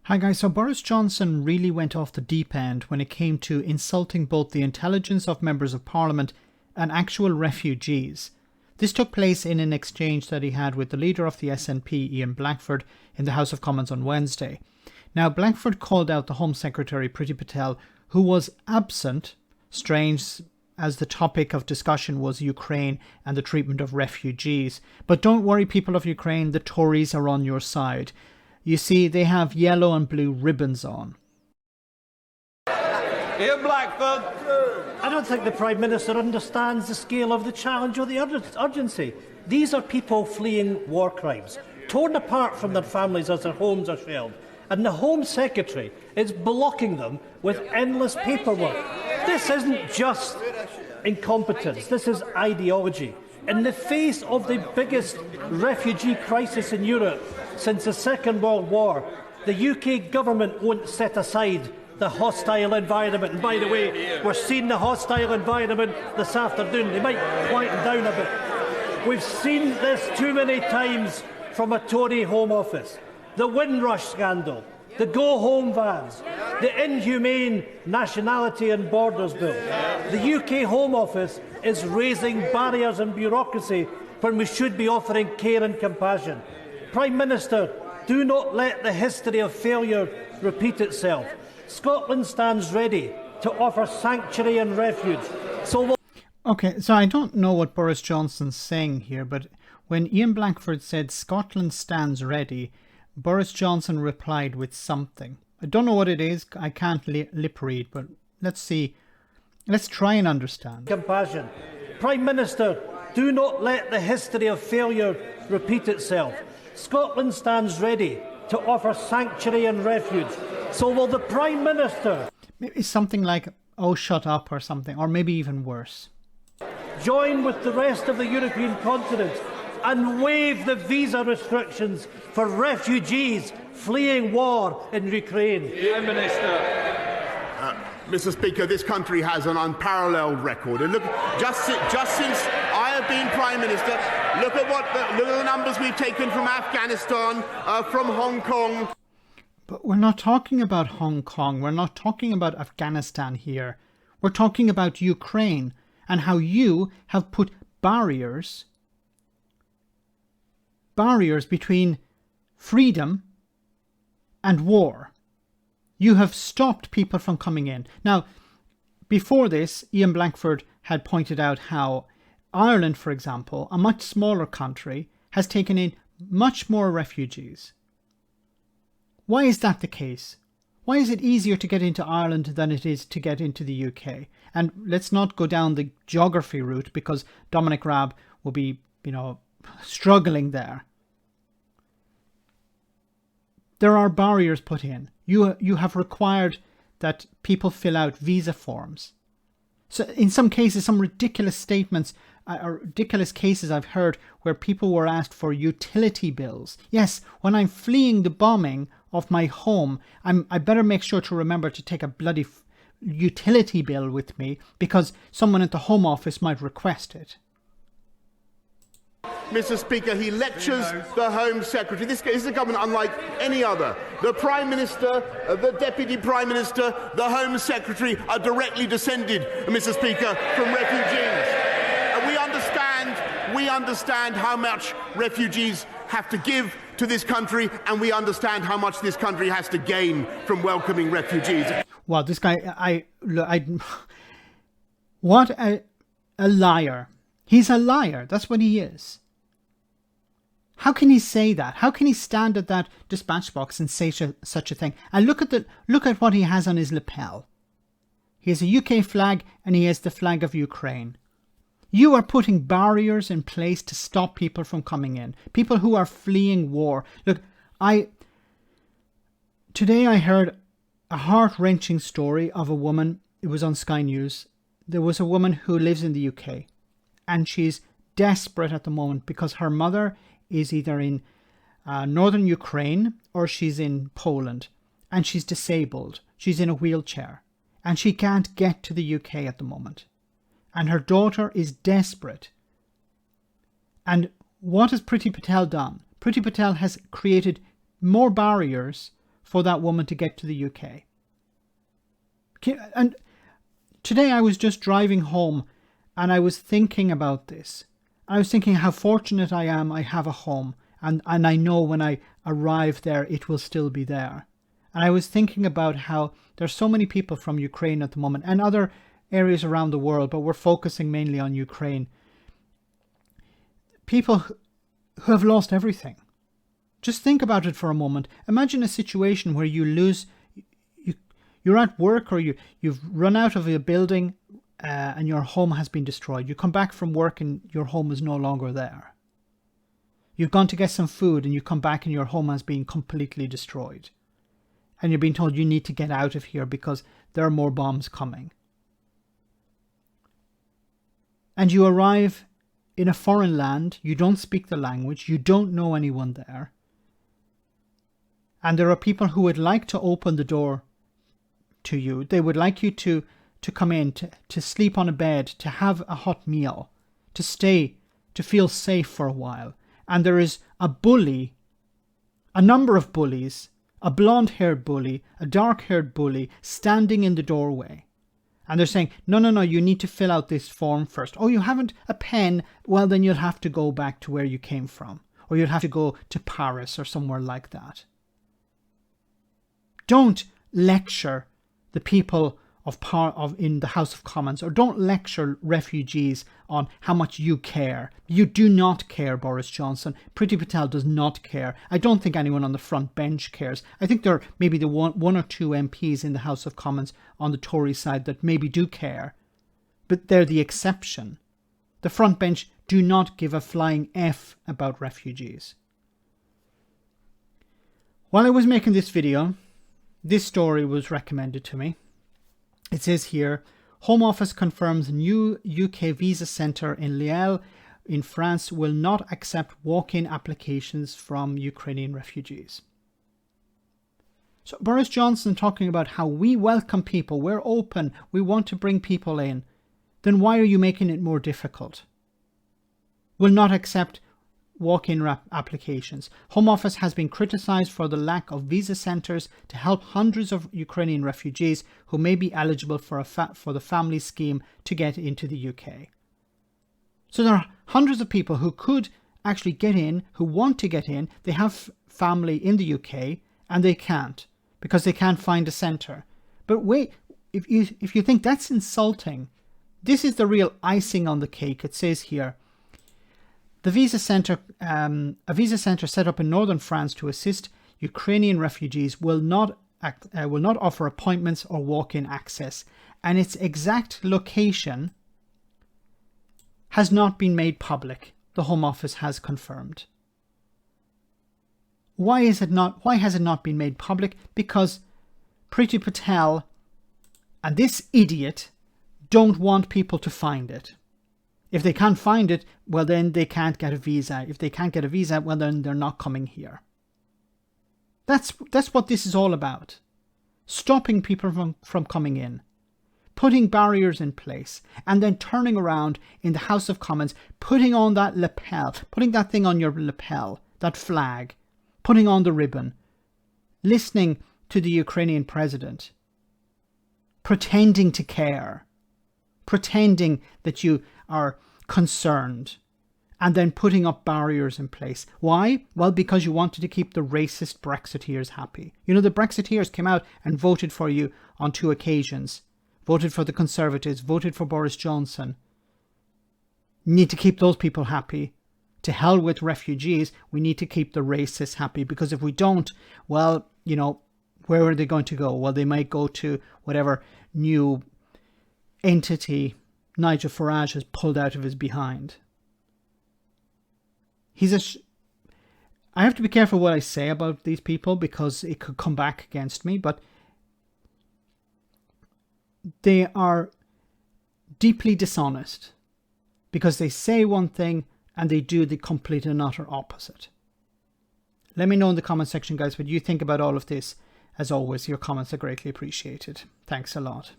Hi guys, so Boris Johnson really went off the deep end when it came to insulting both the intelligence of members of parliament and actual refugees. This took place in an exchange that he had with the leader of the SNP, Ian Blackford, in the House of Commons on Wednesday. Now, Blackford called out the Home Secretary, Priti Patel, who was absent, strange as the topic of discussion was Ukraine and the treatment of refugees. But don't worry, people of Ukraine, the Tories are on your side. You see, they have yellow and blue ribbons on. Here, Blackford. I don't think the Prime Minister understands the scale of the challenge or the urgency. These are people fleeing war crimes, torn apart from their families as their homes are shelled. And the Home Secretary is blocking them with endless paperwork. This isn't just incompetence, this is ideology. In the face of the biggest refugee crisis in Europe since the Second World War, the UK government won't set aside the hostile environment. And by the way, we're seeing the hostile environment this afternoon. They might quieten down a bit. We've seen this too many times from a Tory Home Office. The Windrush scandal, the go-home vans, the inhumane Nationality and Borders Bill. The UK Home Office is raising barriers and bureaucracy when we should be offering care and compassion. Prime Minister, do not let the history of failure repeat itself. Scotland stands ready to offer sanctuary and refuge. Okay, so I don't know what Boris Johnson's saying here, but when Ian Blackford said Scotland stands ready, Boris Johnson replied with something. I don't know what it is, I can't lip read, but let's see. Let's try and understand. Compassion. Prime Minister, do not let the history of failure repeat itself. Scotland stands ready to offer sanctuary and refuge. So will the Prime Minister... Maybe something like, oh, shut up or something, or maybe even worse. ...join with the rest of the European continent and waive the visa restrictions for refugees fleeing war in Ukraine. Prime Minister. Mr. Speaker, this country has an unparalleled record. And look, just since I have been Prime Minister, look at the numbers we've taken from Afghanistan, from Hong Kong. But we're not talking about Hong Kong. We're not talking about Afghanistan here. We're talking about Ukraine and how you have put barriers between freedom and war. You have stopped people from coming in. Now, before this, Ian Blackford had pointed out how Ireland, for example, a much smaller country, has taken in much more refugees. Why is that the case? Why is it easier to get into Ireland than it is to get into the UK? And let's not go down the geography route because Dominic Raab will be, struggling there. There are barriers put in. You have required that people fill out visa forms. So in some cases, some ridiculous statements or ridiculous cases I've heard where people were asked for utility bills. Yes, when I'm fleeing the bombing of my home, I better make sure to remember to take a bloody utility bill with me because someone at the Home Office might request it. Mr. Speaker, he lectures the Home Secretary. This is a government unlike any other. The Prime Minister, the Deputy Prime Minister, the Home Secretary are directly descended, Mr. Speaker, from refugees. And we understand how much refugees have to give to this country, and we understand how much this country has to gain from welcoming refugees. Wow, this guy, what a liar. He's a liar. That's what he is. How can he say that? How can he stand at that dispatch box and say such a thing? And look at what he has on his lapel. He has a UK flag and he has the flag of Ukraine. You are putting barriers in place to stop people from coming in. People who are fleeing war. Look, today I heard a heart-wrenching story of a woman. It was on Sky News. There was a woman who lives in the UK. And she's desperate at the moment because her mother is either in northern Ukraine or she's in Poland. And she's disabled. She's in a wheelchair. And she can't get to the UK at the moment. And her daughter is desperate. And what has Priti Patel done? Priti Patel has created more barriers for that woman to get to the UK. And today I was just driving home and I was thinking about this. I was thinking how fortunate I am I have a home, and I know when I arrive there it will still be there. And I was thinking about how there's so many people from Ukraine at the moment and other areas around the world, but we're focusing mainly on Ukraine. People who have lost everything. Just think about it for a moment. Imagine a situation where you're at work, or you've run out of a building and your home has been destroyed. You come back from work and your home is no longer there. You've gone to get some food and you come back and your home has been completely destroyed. And you're being told you need to get out of here because there are more bombs coming. And you arrive in a foreign land, you don't speak the language, you don't know anyone there. And there are people who would like to open the door to you. They would like you to come in, to sleep on a bed, to have a hot meal, to stay, to feel safe for a while. And there is a bully, a number of bullies, a blonde-haired bully, a dark-haired bully standing in the doorway. And they're saying, no, you need to fill out this form first. Oh, you haven't a pen? Well, then you'll have to go back to where you came from. Or you'll have to go to Paris or somewhere like that. Don't lecture the people in the House of Commons, or don't lecture refugees on how much you care. You do not care, Boris Johnson. Priti Patel does not care. I don't think anyone on the front bench cares. I think there are maybe the one or two MPs in the House of Commons on the Tory side that maybe do care, but they're the exception. The front bench do not give a flying F about refugees. While I was making this video, this story was recommended to me. It says here, Home Office confirms new UK visa centre in Lille in France will not accept walk-in applications from Ukrainian refugees. So Boris Johnson talking about how we welcome people, we're open, we want to bring people in. Then why are you making it more difficult? Will not accept walk-in applications. Home Office has been criticised for the lack of visa centres to help hundreds of Ukrainian refugees who may be eligible for the family scheme to get into the UK. So there are hundreds of people who could actually get in, who want to get in. They have family in the UK and they can't because they can't find a centre. But wait, if you think that's insulting, this is the real icing on the cake. It says here, a visa centre set up in northern France to assist Ukrainian refugees will not offer appointments or walk-in access, and its exact location has not been made public. The Home Office has confirmed. Why has it not been made public? Because Priti Patel and this idiot don't want people to find it. If they can't find it, well then they can't get a visa. If they can't get a visa, well then they're not coming here. That's what this is all about. Stopping people from coming in. Putting barriers in place. And then turning around in the House of Commons, putting on that lapel, putting that thing on your lapel, that flag, putting on the ribbon, listening to the Ukrainian president, pretending to care, pretending that you are concerned, and then putting up barriers in place. Why? Well, because you wanted to keep the racist Brexiteers happy. You know, the Brexiteers came out and voted for you on 2 occasions. Voted for the Conservatives, voted for Boris Johnson. You need to keep those people happy. To hell with refugees, we need to keep the racists happy, because if we don't, well, you know, where are they going to go? Well, they might go to whatever new entity Nigel Farage has pulled out of his behind. I have to be careful what I say about these people because it could come back against me, but they are deeply dishonest because they say one thing and they do the complete and utter opposite. Let me know in the comment section, guys, what you think about all of this. As always, your comments are greatly appreciated. Thanks a lot.